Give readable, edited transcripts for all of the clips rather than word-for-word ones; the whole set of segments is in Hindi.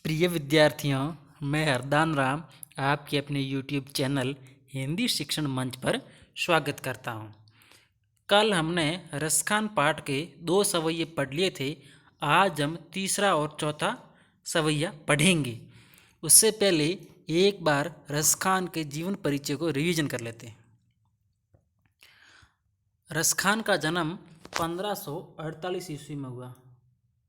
प्रिय विद्यार्थियों, मैं हरदान राम आपके अपने YouTube चैनल हिंदी शिक्षण मंच पर स्वागत करता हूं। कल हमने रसखान पाठ के 2 सवैये पढ़ लिए थे। आज हम तीसरा और चौथा सवैया पढ़ेंगे। उससे पहले एक बार रसखान के जीवन परिचय को रिवीजन कर लेते हैं। रसखान का जन्म 1548 ईस्वी में हुआ।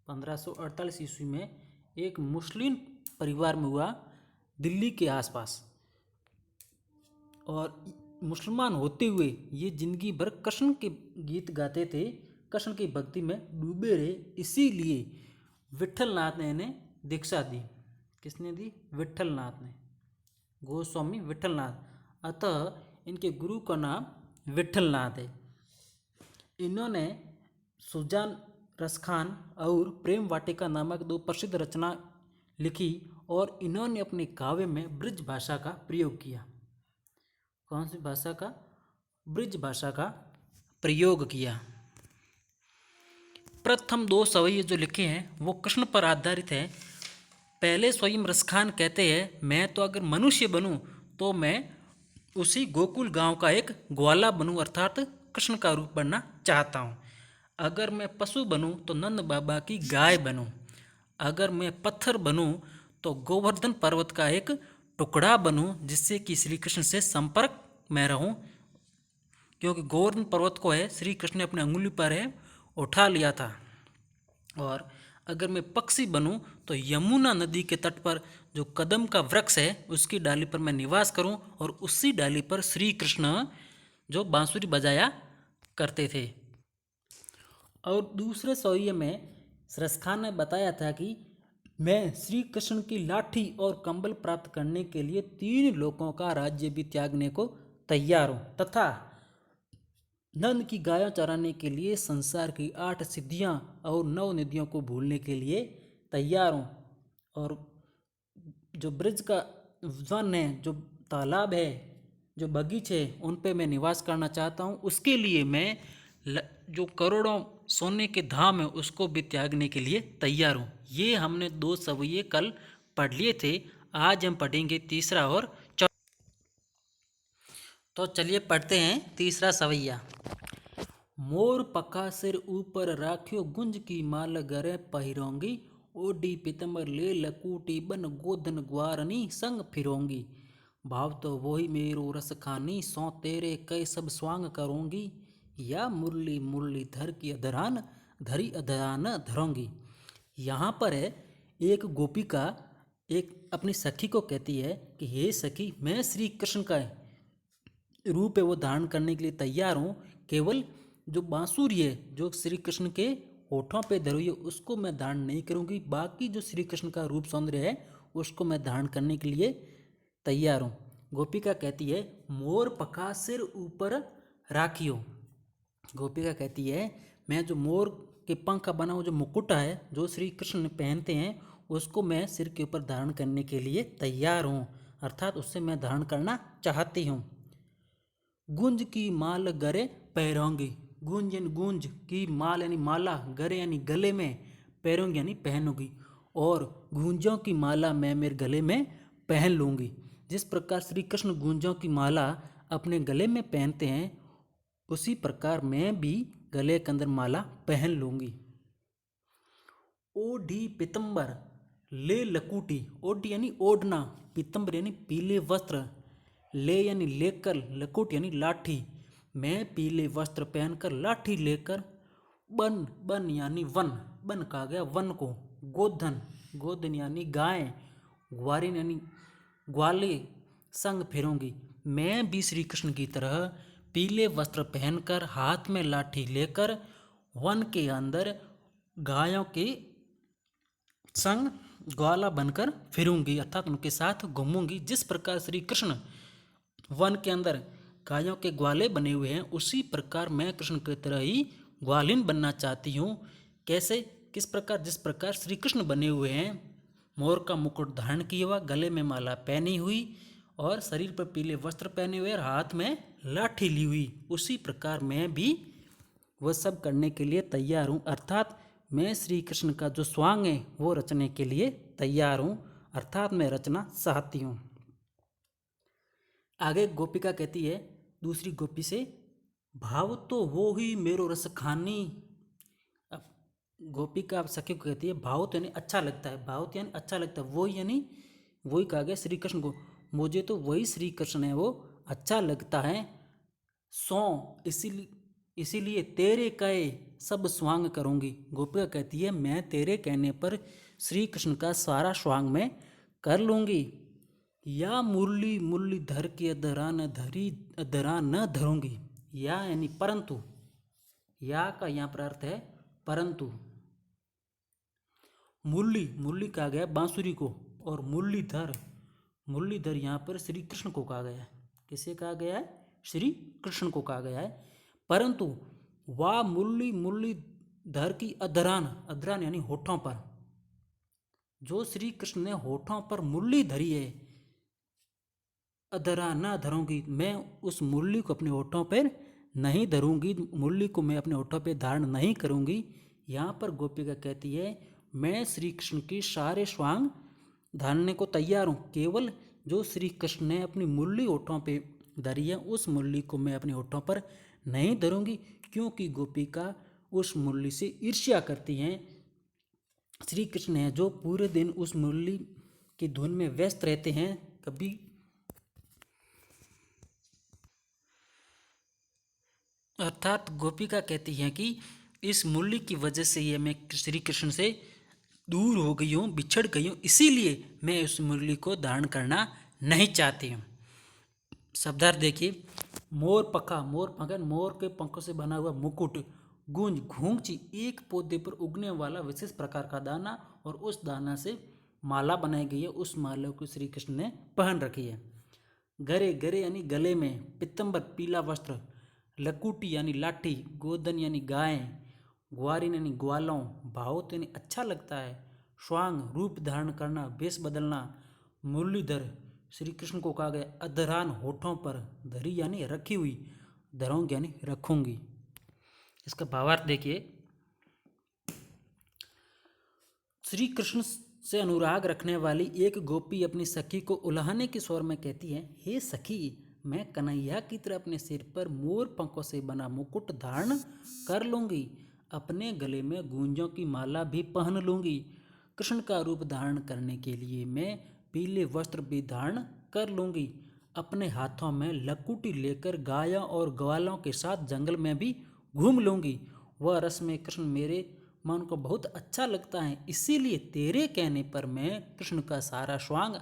1548 ईस्वी में एक मुस्लिम परिवार में हुआ, दिल्ली के आसपास। और मुसलमान होते हुए ये जिंदगी भर कृष्ण के गीत गाते थे, कृष्ण की भक्ति में डूबे रहे। इसीलिए विट्ठलनाथ ने इन्हें दीक्षा दी। किसने दी? विट्ठलनाथ ने, गोस्वामी विट्ठलनाथ। अतः इनके गुरु का नाम विट्ठलनाथ है। इन्होंने सुजान रसखान और प्रेम वाटिका नामक 2 प्रसिद्ध रचना लिखी और इन्होंने अपने काव्य में ब्रज भाषा का प्रयोग किया। कौन सी भाषा का? ब्रज भाषा का प्रयोग किया। प्रथम 2 सवैये जो लिखे हैं वो कृष्ण पर आधारित है। पहले स्वयं रसखान कहते हैं, मैं तो अगर मनुष्य बनूं तो मैं उसी गोकुल गांव का एक ग्वाला बनूं, अर्थात कृष्ण का रूप बनना चाहता हूं। अगर मैं पशु बनूं तो नंद बाबा की गाय बनूं। अगर मैं पत्थर बनूं तो गोवर्धन पर्वत का एक टुकड़ा बनूं, जिससे कि श्री कृष्ण से संपर्क में रहूं, क्योंकि गोवर्धन पर्वत को है श्री कृष्ण ने अपने अंगुली पर है उठा लिया था। और अगर मैं पक्षी बनूं तो यमुना नदी के तट पर जो कदम का वृक्ष है उसकी डाली पर मैं निवास करूं और उसी डाली पर श्री कृष्ण जो बांसुरी बजाया करते थे। और दूसरे सवैये में रसखान ने बताया था कि मैं श्री कृष्ण की लाठी और कंबल प्राप्त करने के लिए 3 लोकों का राज्य भी त्यागने को तैयार हूँ, तथा नंद की गायों चराने के लिए संसार की 8 सिद्धियां और 9 निधियों को भूलने के लिए तैयार हूँ। और जो ब्रज का वन है, जो तालाब है, जो बगीचे, उन पे मैं निवास करना चाहता हूँ। उसके लिए मैं जो करोड़ों सोने के धाम है उसको भी त्यागने के लिए तैयार हूँ। ये हमने 2 सवैये कल पढ़ लिए थे। आज हम पढ़ेंगे तीसरा और चौथा। तो चलिए पढ़ते हैं तीसरा सवैया। मोर पका सिर ऊपर राख्यो, गुंज की माल गरे पहिरोंगी। ओढ़ी पीतम्बर ले लकूटी, बन गोधन ग्वारनी संग फिरोंगी। भाव तो वही मेरो रस खानी, सौ तेरे कई सब स्वांग करूंगी। या मुरली मुरली धर की अधरान, धरी अधरान धरोंगी। यहाँ पर है एक गोपिका एक अपनी सखी को कहती है कि हे सखी, मैं श्री कृष्ण का रूप है वो धारण करने के लिए तैयार हूँ। केवल जो बांसुरी है जो श्री कृष्ण के होठों पे धरी है उसको मैं धारण नहीं करूँगी, बाकी जो श्री कृष्ण का रूप सौंदर्य है उसको मैं धारण करने के लिए तैयार हूँ। गोपिका कहती है, मोर पका सिर ऊपर राखियो। गोपिका कहती है, मैं जो मोर के पंख का बना हुआ जो मुकुट है जो श्री कृष्ण पहनते हैं उसको मैं सिर के ऊपर धारण करने के लिए तैयार हूँ, अर्थात उससे मैं धारण करना चाहती हूँ। गुंज की माल गरे पैरोंगी। गुंज यानी गूंज की माल यानी माला, गरे यानी गले में, पैरोंगी यानी पहनूंगी। और गूंजों की माला मैं मेरे गले में पहन लूँगी। जिस प्रकार श्री कृष्ण गूंजों की माला अपने गले में पहनते हैं उसी प्रकार मैं भी गले के अंदर माला पहन लूँगी। ओढ़ी पीतम्बर ले लकूटी। ओढ़ी यानी ओढ़ना, पीतम्बर यानी पीले वस्त्र, ले यानी लेकर, लकुट यानी लाठी। मैं पीले वस्त्र पहनकर लाठी लेकर, बन बन यानी वन, बन कहा गया वन को, गोधन गोधन यानी गाय, ग्वारिन यानी ग्वाले संग फिरूंगी। मैं भी श्री कृष्ण की तरह पीले वस्त्र पहनकर हाथ में लाठी लेकर वन के अंदर गायों के संग ग्वाला बनकर फिरूंगी, अर्थात उनके साथ घूमूंगी। जिस प्रकार श्री कृष्ण वन के अंदर गायों के ग्वाले बने हुए हैं उसी प्रकार मैं कृष्ण की तरह ही ग्वालिन बनना चाहती हूँ। कैसे? किस प्रकार? जिस प्रकार श्री कृष्ण बने हुए हैं, मोर का मुकुट धारण किया हुआ, गले में माला पहनी हुई और शरीर पर पीले वस्त्र पहने हुए और हाथ में लाठी ली हुई, उसी प्रकार मैं भी वह सब करने के लिए तैयार हूँ, अर्थात मैं श्री कृष्ण का जो स्वांग है वो रचने के लिए तैयार हूँ। अर्थात मैं रचना चाहती हूँ। आगे गोपिका कहती है दूसरी गोपी से, भाव तो वो ही मेरो रस खानी। अब गोपिका सखी को कहती है भाव तो यानी अच्छा लगता है, भाव तो यानी अच्छा लगता है, वो यानी वही कहा गया श्री कृष्ण को, मुझे तो वही श्री कृष्ण है वो अच्छा लगता है। सो इसीलिए तेरे कहे सब स्वांग करूंगी। गोपिका कहती है मैं तेरे कहने पर श्री कृष्ण का सारा स्वांग मैं कर लूंगी। या मुरली मुरली धर के अधरा न धरी अधरा न धरूंगी। या यानी परंतु, या का यहाँ पर अर्थ है परंतु। मुरली मुरली कहा गया बांसुरी को, और मुरलीधर यहाँ पर श्री कृष्ण को कहा गया है। किसे कहा गया है? श्री कृष्ण को कहा गया है। परंतु वाह मुरली मुरलीधर की अधरान, अधरान यानी होठों पर, जो श्री कृष्ण ने होठों पर मुरली धरी है, अधरा न धरूंगी, मैं उस मुरली को अपने होठों पर नहीं धरूंगी, मुरली को मैं अपने होठों पर धारण नहीं करूंगी। यहाँ पर गोपिका कहती है मैं श्री कृष्ण की सारे स्वांग धारने को तैयार हूँ, केवल जो श्री कृष्ण ने अपनी मुरली होठों पे धरी है उस मुरली को मैं अपने होठों पर नहीं धरूंगी, क्योंकि गोपिका उस मुरली से ईर्ष्या करती हैं। श्री कृष्ण है जो पूरे दिन उस मुरली की धुन में व्यस्त रहते हैं, कभी अर्थात गोपिका कहती हैं कि इस मुरली की वजह से ये मैं श्री कृष्ण से दूर हो गई हूँ, बिछड़ गई हूँ, इसीलिए मैं उस मुरली को धारण करना नहीं चाहती हूँ। शब्दार्थ देखिए, मोर पखा, मोर के पंखों से बना हुआ मुकुट, गूंज घूंची, एक पौधे पर उगने वाला विशेष प्रकार का दाना, और उस दाना से माला बनाई गई है, उस माला को श्री कृष्ण ने पहन रखी है। गरे गरे यानी गले में, पितंबर पीला वस्त्र, लकुटी यानी लाठी, गोदन यानी गाय, ग्वारिन यानी ग्वालों, भावत यानी अच्छा लगता है, स्वांग रूप धारण करना, वेश बदलना, मुरलीधर श्री कृष्ण को कहा गया, अधरान होठों पर, धरी यानी रखी हुई, धरोंगी यानी रखूंगी। इसका भावार्थ देखिए, श्री कृष्ण से अनुराग रखने वाली एक गोपी अपनी सखी को उल्हाने के स्वर में कहती है, हे सखी, मैं कन्हैया की तरह अपने सिर पर मोर पंखों से बना मुकुट धारण कर लूंगी, अपने गले में गूंजों की माला भी पहन लूंगी, कृष्ण का रूप धारण करने के लिए मैं पीले वस्त्र भी धारण कर लूंगी, अपने हाथों में लकुटी लेकर गायों और ग्वालों के साथ जंगल में भी घूम लूंगी। वह रस में कृष्ण मेरे मन को बहुत अच्छा लगता है, इसीलिए तेरे कहने पर मैं कृष्ण का सारा स्वांग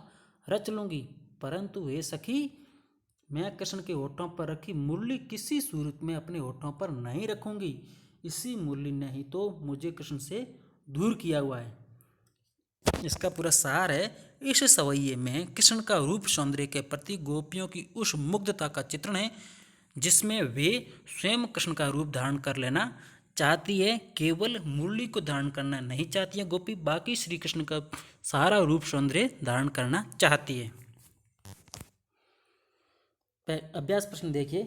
रच लूंगी। परंतु हे सखी, मैं कृष्ण के होठों पर रखी मुरली किसी सूरत में अपने होठों पर नहीं रखूंगी, इसी मुरली ने ही तो मुझे कृष्ण से दूर किया हुआ है। इसका पूरा सार है, इस सवैये में कृष्ण का रूप सौंदर्य के प्रति गोपियों की उस मुग्धता का चित्रण है जिसमें वे स्वयं कृष्ण का रूप धारण कर लेना चाहती है, केवल मुरली को धारण करना नहीं चाहती है गोपी, बाकी श्री कृष्ण का सारा रूप सौंदर्य धारण करना चाहती है। अभ्यास प्रश्न देखिए।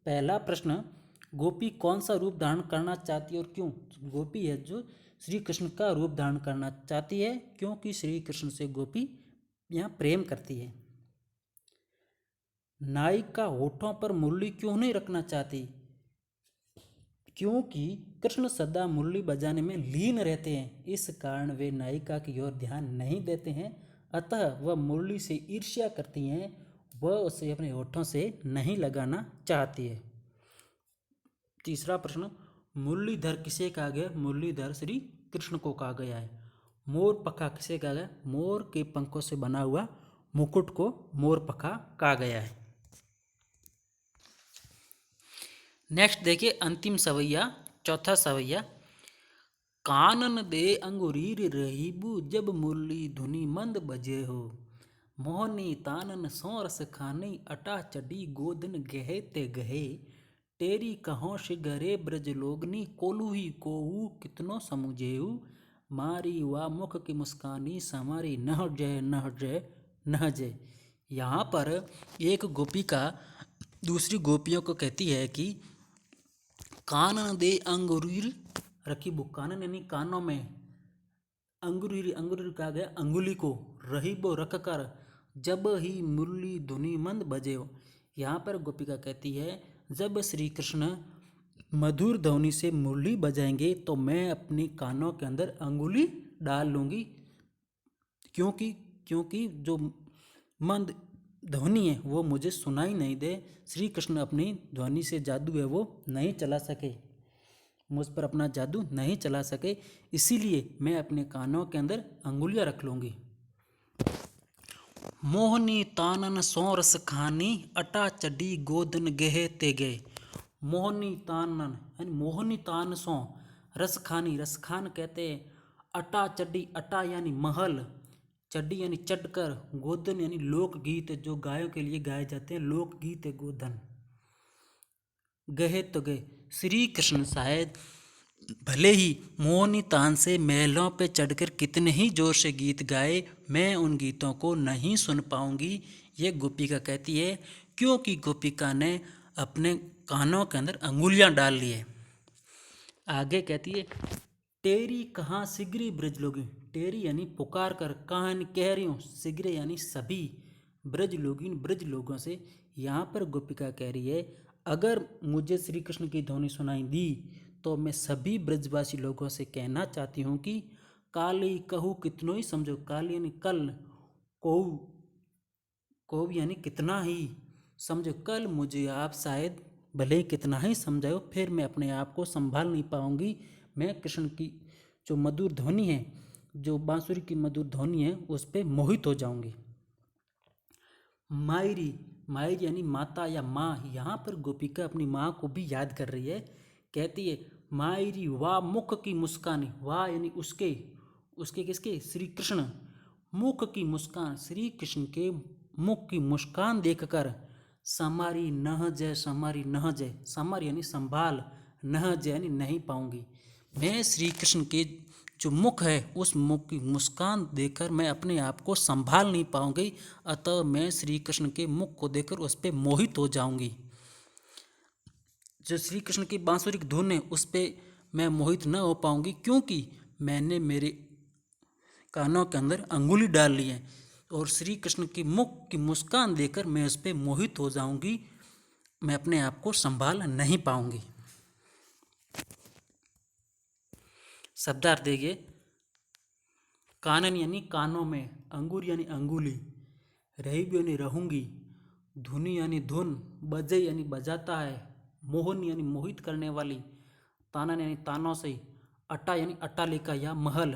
पहला प्रश्न, गोपी कौन सा रूप धारण करना चाहती है और क्यों? गोपी है जो श्री कृष्ण का रूप धारण करना चाहती है, क्योंकि श्री कृष्ण से गोपी यहाँ प्रेम करती है। नायिका होठों पर मुरली क्यों नहीं रखना चाहती? क्योंकि कृष्ण सदा मुरली बजाने में लीन रहते हैं, इस कारण वे नायिका की ओर ध्यान नहीं देते हैं, अतः वह मुरली से ईर्ष्या करती हैं, वह उसे अपने होठों से नहीं लगाना चाहती है। तीसरा प्रश्न, मुरलीधर किसे कहा गया? मुरलीधर श्री कृष्ण को कहा गया है। मोर पखा किसे कहा गया? मोर के पंखों से बना हुआ मुकुट को मोर पखा कहा गया है। नेक्स्ट देखिए अंतिम सवैया, चौथा सवैया, कानन दे अंगुरीर रहीबू जब मुरली धुनी मंद बजे हो, मोहनी तानन सो रस खानी अटा चढ़ी गोदन गहे ते गहे, तेरी कहों से गरे ब्रज लोगनी कोलूही कोऊ कितनो समुझेऊ, मारी वा मुख की मुस्कानी समारी नह जय नह जय नह जय। यहाँ पर एक गोपिका दूसरी गोपियों को कहती है कि कानन दे अंगुरीर रखी बुक, कानन यानी कानों में, अंगुरीर अंगुरीर कहा गया अंगुली को, रहीबो रख कर, जब ही मुरली धुनी मंद बजे हो। यहाँ पर गोपिका कहती है जब श्री कृष्ण मधुर ध्वनि से मुरली बजाएंगे तो मैं अपने कानों के अंदर अंगुली डाल लूँगी, क्योंकि क्योंकि जो मंद ध्वनि है वो मुझे सुनाई नहीं दे। श्री कृष्ण अपनी ध्वनि से जादू है वो नहीं चला सके, मुझ पर अपना जादू नहीं चला सके, इसीलिए मैं अपने कानों के अंदर अंगुलियां रख लूँगी। मोहनी तानन सो रस खानी, अटा चडी गोदन गेहे ते गए। मोहनी तानन यानी मोहनी तान सो रस खानी, रस खान कहते हैं अटा चड्डी, अटा यानी महल, चड्डी यानी चढ़कर, गोदन यानी लोकगीत जो गायों के लिए गाए जाते हैं, लोकगीत है गोदन। गहे तो गए, श्री कृष्ण शायद भले ही मोहनी तान से महलों पे चढ़कर कितने ही जोर से गीत गाए, मैं उन गीतों को नहीं सुन पाऊंगी, ये गोपिका कहती है, क्योंकि गोपिका ने अपने कानों के अंदर अंगुलियां डाल ली है। आगे कहती है टेरी कहाँ सिगरी ब्रज लोगी, टेरी यानी पुकार कर, कहाँ यानी कह रही हूँ, सिगरे यानी सभी, ब्रज लोगिन ब्रज लोगों से। यहाँ पर गोपिका कह रही है अगर मुझे श्री कृष्ण की ध्वनि सुनाई दी तो मैं सभी ब्रजवासी लोगों से कहना चाहती हूँ कि काली कहू कितनो ही समझो, काली यानी कल, को यानी कितना ही समझो, कल मुझे आप शायद भले ही कितना ही समझाओ, फिर मैं अपने आप को संभाल नहीं पाऊंगी, मैं कृष्ण की जो मधुर ध्वनि है, जो बांसुरी की मधुर ध्वनि है, उस पर मोहित हो जाऊंगी। मायरी, मायरी यानी माता या माँ, यहाँ पर गोपिका अपनी माँ को भी याद कर रही है। कहती है मायरी वाह मुख की मुस्कान, वाह यानी उसके, उसके किसके, श्री कृष्ण, मुख की मुस्कान, श्री कृष्ण के मुख की मुस्कान देखकर, समारी नह जय, समारी नह जय, समारी यानी संभाल, नह जय यानी नहीं पाऊंगी, मैं श्री कृष्ण के जो मुख है उस मुख की मुस्कान देखकर मैं अपने आप को संभाल नहीं पाऊंगी, अतः मैं श्री कृष्ण के मुख को देखकर उस पर मोहित हो जाऊंगी। जो श्री कृष्ण की बांसुरी की धुन है उस पर मैं मोहित न हो पाऊंगी, क्योंकि मैंने मेरे कानों के अंदर अंगुली डाल ली है, और श्री कृष्ण की मुख की मुस्कान देखकर मैं उस पर मोहित हो जाऊंगी, मैं अपने आप को संभाल नहीं पाऊंगी। शब्दार्थ देखिए, कानन यानी कानों में, अंगूर यानी अंगुली, रहीब यानी रहूंगी, धुनी यानी धुन, बजे यानी बजाता है, मोहन यानी मोहित करने वाली, तानन यानी तानों से, अट्टा यानी अट्टालिका या महल,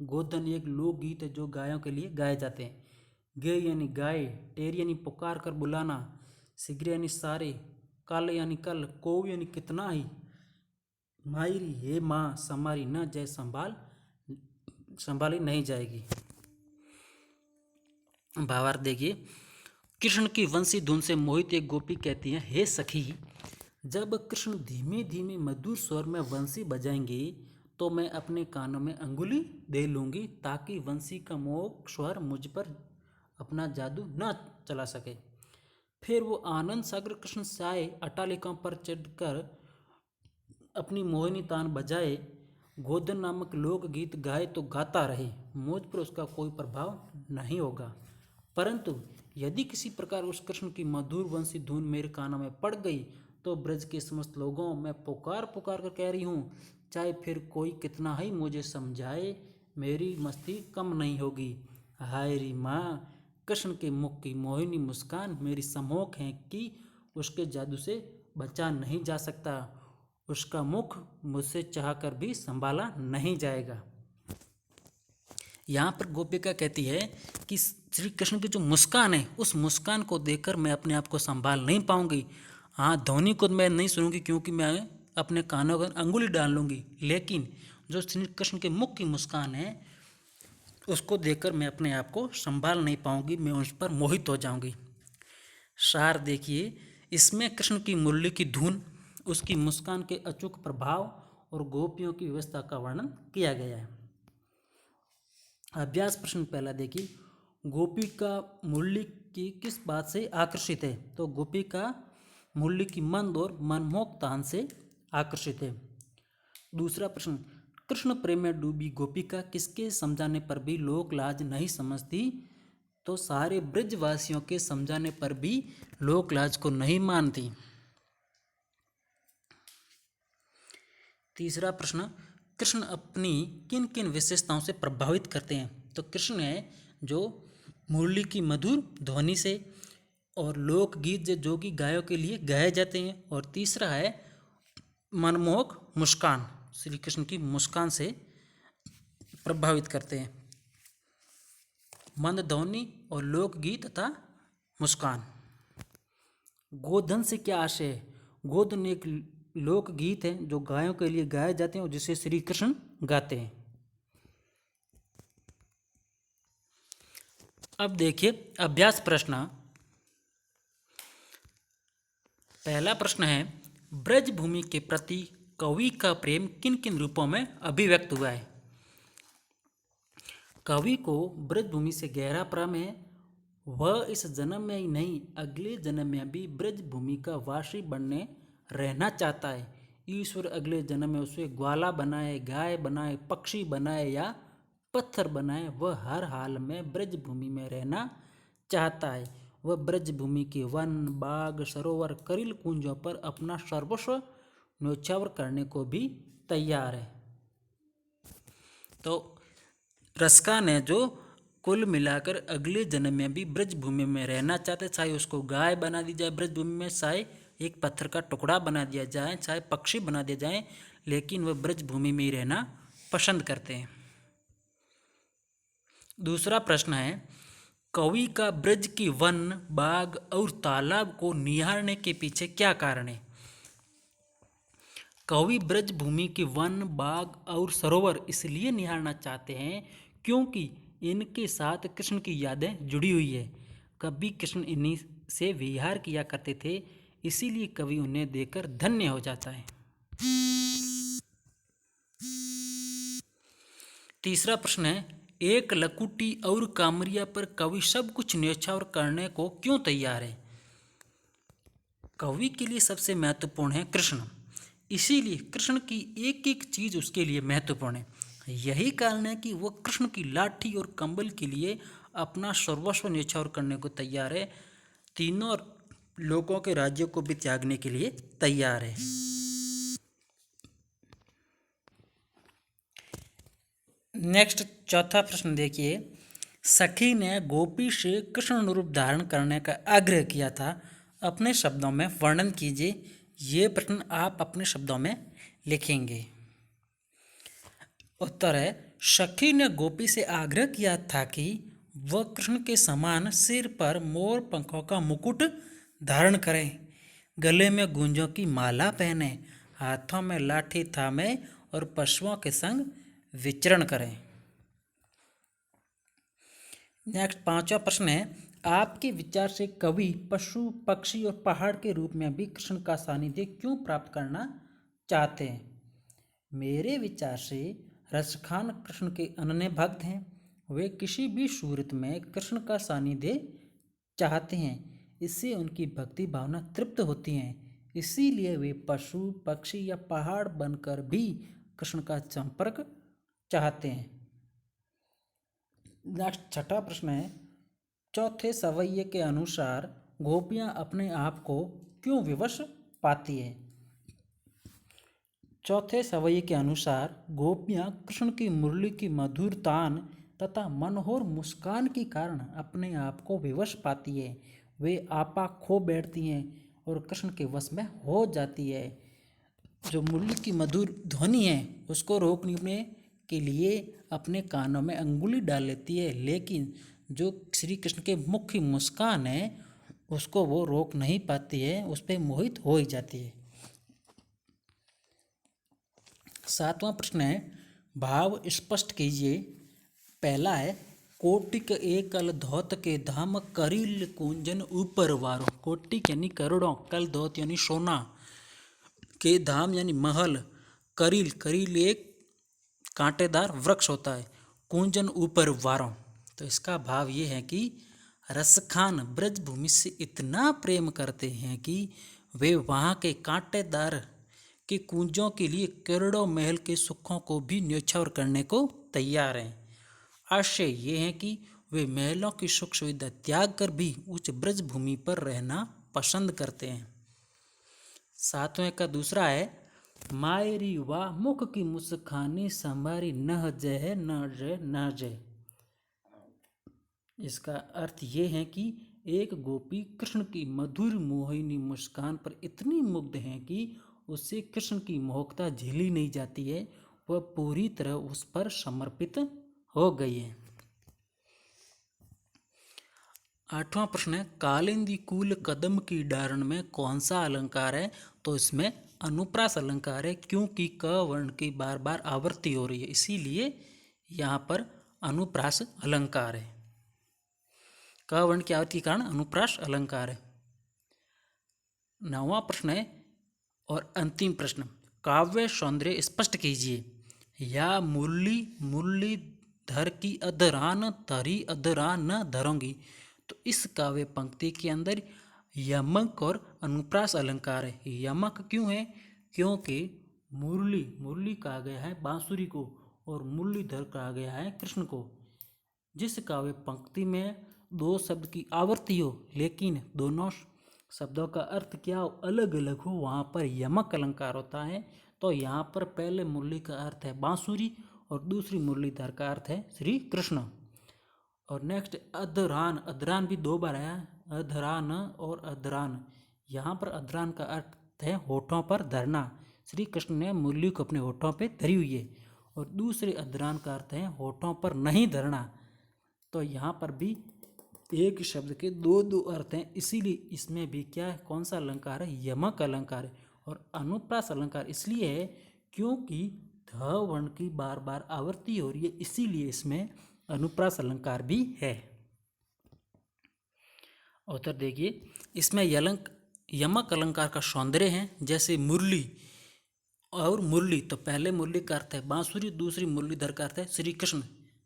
गोदन एक लोकगीत है जो गायों के लिए गाए जाते हैं, गे यानी गाय, टेर यानी पुकार कर बुलाना, सिगरे यानी सारे, काल यानी कल, को यानी कितना ही, मायरी हे माँ, समारी न जय, संभाली नहीं जाएगी। भावार्थ देखिए, कृष्ण की वंशी धुन से मोहित एक गोपी कहती है हे सखी, जब कृष्ण धीमे धीमे मधुर स्वर में वंशी बजाएंगे तो मैं अपने कानों में अंगुली दे लूँगी, ताकि वंशी का मोह स्वर मुझ पर अपना जादू न चला सके। फिर वो आनंद सागर कृष्ण साय अट्टालिकाओं पर चढ़कर अपनी मोहिनी तान बजाए, गोदन नामक लोकगीत गाए तो गाता रहे, मुझ पर उसका कोई प्रभाव नहीं होगा। परंतु यदि किसी प्रकार उस कृष्ण की मधुर वंशी धुन मेरे कानों में पड़ गई तो ब्रज के समस्त लोगों मैं पुकार पुकार कर कह रही हूँ, चाहे फिर कोई कितना ही मुझे समझाए, मेरी मस्ती कम नहीं होगी। हाय री माँ, कृष्ण के मुख की मोहिनी मुस्कान मेरी सम्मोख है कि उसके जादू से बचा नहीं जा सकता, उसका मुख मुझसे चाहकर भी संभाला नहीं जाएगा। यहाँ पर गोपिका कहती है कि श्री कृष्ण की जो मुस्कान है उस मुस्कान को देखकर मैं अपने आप को संभाल नहीं पाऊंगी। हाँ, ध्वनि को मैं नहीं सुनूंगी क्योंकि मैं अपने कानों पर अंगुली डाल लूँगी, लेकिन जो श्री कृष्ण के मुख की मुस्कान है उसको देखकर मैं अपने आप को संभाल नहीं पाऊंगी, मैं उस पर मोहित हो जाऊंगी। सार देखिए, इसमें कृष्ण की मुरली की धुन, उसकी मुस्कान के अचूक प्रभाव और गोपियों की व्यवस्था का वर्णन किया गया है। अभ्यास प्रश्न पहला देखिए, गोपी का मुरली की किस बात से आकर्षित है? तो गोपी का मुरली की मंद और मनमोहक तान से आकर्षित है। दूसरा प्रश्न, कृष्ण प्रेम में डूबी गोपिका किसके समझाने पर भी लोक लाज नहीं समझती? तो सारे ब्रजवासियों के समझाने पर भी लोक लाज को नहीं मानती। तीसरा प्रश्न, कृष्ण अपनी किन किन विशेषताओं से प्रभावित करते हैं? तो कृष्ण है जो मुरली की मधुर ध्वनि से, और लोकगीत जो कि गायों के लिए गाए जाते हैं, और तीसरा है मनमोहक मुस्कान, श्री कृष्ण की मुस्कान से प्रभावित करते हैं। मंद ध्वनि और लोकगीत तथा मुस्कान। गोधन से क्या आशय है? गोधन एक लोकगीत है जो गायों के लिए गाए जाते हैं और जिसे श्री कृष्ण गाते हैं। अब देखिए अभ्यास प्रश्न। पहला प्रश्न है, ब्रज भूमि के प्रति कवि का प्रेम किन किन रूपों में अभिव्यक्त हुआ है? कवि को ब्रज भूमि से गहरा प्रेम है। वह इस जन्म में ही नहीं अगले जन्म में भी ब्रज भूमि का वासी बनने रहना चाहता है। ईश्वर अगले जन्म में उसे ग्वाला बनाए, गाय बनाए, पक्षी बनाए या पत्थर बनाए, वह हर हाल में ब्रज भूमि में रहना चाहता है। वह ब्रज भूमि के वन, बाग, सरोवर, करील कुंजों पर अपना सर्वस्व न्योछावर करने को भी तैयार है। तो रसका ने जो कुल मिलाकर अगले जन्म में भी ब्रज भूमि में रहना चाहते, चाहे उसको गाय बना दी जाए ब्रज भूमि में, चाहे एक पत्थर का टुकड़ा बना दिया जाए, चाहे पक्षी बना दिया जाए, लेकिन वह ब्रज भूमि में ही रहना पसंद करते हैं। दूसरा प्रश्न है, कवि का ब्रज की वन, बाग और तालाब को निहारने के पीछे क्या कारण है? कवि ब्रज भूमि के वन, बाग और सरोवर इसलिए निहारना चाहते हैं क्योंकि इनके साथ कृष्ण की यादें जुड़ी हुई है। कभी कृष्ण इन्हीं से विहार किया करते थे, इसीलिए कवि उन्हें देखकर धन्य हो जाता है। तीसरा प्रश्न है, एक लकुटी और कामरिया पर कवि सब कुछ न्यौछावर करने को क्यों तैयार है? कवि के लिए सबसे महत्वपूर्ण है कृष्ण, इसीलिए कृष्ण की एक एक चीज उसके लिए महत्वपूर्ण है। यही कारण है कि वह कृष्ण की लाठी और कंबल के लिए अपना सर्वस्व न्यौछावर करने को तैयार है। तीनों लोगों के राज्यों को भी त्यागने के लिए तैयार है। नेक्स्ट चौथा प्रश्न देखिए, सखी ने गोपी से कृष्ण रूप धारण करने का आग्रह किया था, अपने शब्दों में वर्णन कीजिए। ये प्रश्न आप अपने शब्दों में लिखेंगे। उत्तर है, सखी ने गोपी से आग्रह किया था कि वह कृष्ण के समान सिर पर मोर पंखों का मुकुट धारण करें, गले में गुंजों की माला पहने, हाथों में लाठी थामे और पशुओं के संग विचरण करें। नेक्स्ट पांचवा प्रश्न है, आपके विचार से कवि पशु, पक्षी और पहाड़ के रूप में भी कृष्ण का सानिध्य क्यों प्राप्त करना चाहते हैं? मेरे विचार से रसखान कृष्ण के अनन्य भक्त हैं। वे किसी भी सूरत में कृष्ण का सानिध्य चाहते हैं, इससे उनकी भक्ति भावना तृप्त होती है। इसीलिए वे पशु, पक्षी या पहाड़ बनकर भी कृष्ण का संपर्क चाहते हैं। नेक्स्ट छठा प्रश्न है, चौथे सवैये के अनुसार गोपियां अपने आप को क्यों विवश पाती है? चौथे सवैये के अनुसार गोपियां कृष्ण की मुरली की मधुर तान तथा मनोहर मुस्कान के कारण अपने आप को विवश पाती है। वे आपा खो बैठती हैं और कृष्ण के वश में हो जाती है। जो मुरली की मधुर ध्वनि है उसको रोकने के लिए अपने कानों में अंगुली डाल लेती है, लेकिन जो श्री कृष्ण के मुख की मुस्कान है उसको वो रोक नहीं पाती है, उस पर मोहित हो ही जाती है। सातवां प्रश्न है, भाव स्पष्ट कीजिए। पहला है, कोटिक एकल धौत के धाम, करील कुंजन ऊपर वारो। कोटिक यानी करोड़ों, कल धौत यानी सोना, के धाम यानी महल, करील, करील एक कांटेदार वृक्ष होता है, कुंजन ऊपर वारों। तो इसका भाव ये है कि रसखान ब्रजभूमि से इतना प्रेम करते हैं कि वे वहाँ के कांटेदार कि कुंजों के लिए करोड़ों महल के सुखों को भी न्यौछावर करने को तैयार हैं। आशय ये है कि वे महलों की सुख सुविधा त्याग कर भी उस ब्रज भूमि पर रहना पसंद करते हैं। 7वें का दूसरा है, मायरी वाह मुख की मुस्कानी संभारी न जय न जय न जय। इसका अर्थ ये है कि एक गोपी कृष्ण की मधुर मोहिनी मुस्कान पर इतनी मुग्ध है कि उससे कृष्ण की मोहकता झेली नहीं जाती है, वह पूरी तरह उस पर समर्पित हो गई है। 8वां प्रश्न है, कालिंदी कूल कदम की डारण में कौन सा अलंकार है? तो इसमें अनुप्रास अलंकार है, क्योंकि क वर्ण की बार बार आवृत्ति हो रही है, इसीलिए यहाँ पर अनुप्रास अलंकार है। क वर्ण की आवृत्ति के कारण अनुप्रास अलंकार है। 9वां प्रश्न है और अंतिम प्रश्न, काव्य सौंदर्य स्पष्ट कीजिए। या मुरली मुरलीधर की अधरान धरी अधरान न धरूंगी। तो इस काव्य पंक्ति के अंदर यमक और अनुप्रास अलंकार है। यमक क्यों है? क्योंकि मुरली कहा गया है बांसुरी को और मुरलीधर कहा गया है कृष्ण को। जिस काव्य पंक्ति में दो शब्द की आवृत्ति हो लेकिन दोनों शब्दों का अर्थ क्या हो, अलग अलग हो, वहाँ पर यमक अलंकार होता है। तो यहाँ पर पहले मुरली का अर्थ है बांसुरी और दूसरी मुरलीधर का अर्थ है श्री कृष्ण। और नेक्स्ट अधरान, अधरान भी 2 बार आया, अधरान और अधरान। यहाँ पर अधरान का अर्थ है होठों पर धरना। श्री कृष्ण ने मुरली को अपने होठों पे धरी हुई है। और दूसरे अधरान का अर्थ है होठों पर नहीं धरना। तो यहाँ पर भी एक शब्द के दो अर्थ हैं, इसीलिए इसमें भी क्या है, कौन सा अलंकार है? यमक अलंकार है। और अनुप्रास अलंकार इसलिए है क्योंकि ध वर्ण की बार बार आवृत्ति हो रही है, इसीलिए इसमें अनुप्रास अलंकार भी है। उत्तर देखिए, इसमें यमक अलंकार का सौंदर्य है, जैसे मुरली और मुरली, तो पहले मुरली का अर्थ है बांसुरी, दूसरी मुरलीधर का अर्थ है श्री कृष्ण,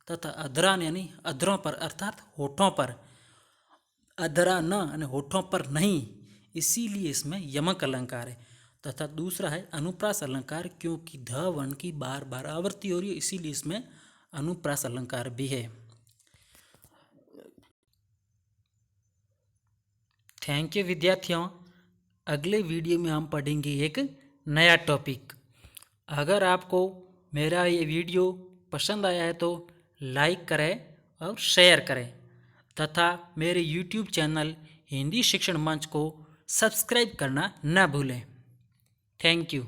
तथा अधरान यानी अधरों पर अर्थात होठों पर, अधरा न यानी होठों पर नहीं, इसीलिए इसमें यमक अलंकार है। तथा दूसरा है अनुप्रास अलंकार, क्योंकि ध वर्ण की बार बार आवृत्ति हो रही है, इसीलिए इसमें अनुप्रास अलंकार भी है। थैंक यू विद्यार्थियों। अगले वीडियो में हम पढ़ेंगे एक नया टॉपिक। अगर आपको मेरा ये वीडियो पसंद आया है तो लाइक करें और शेयर करें, तथा मेरे यूट्यूब चैनल हिंदी शिक्षण मंच को सब्सक्राइब करना न भूलें। Thank you.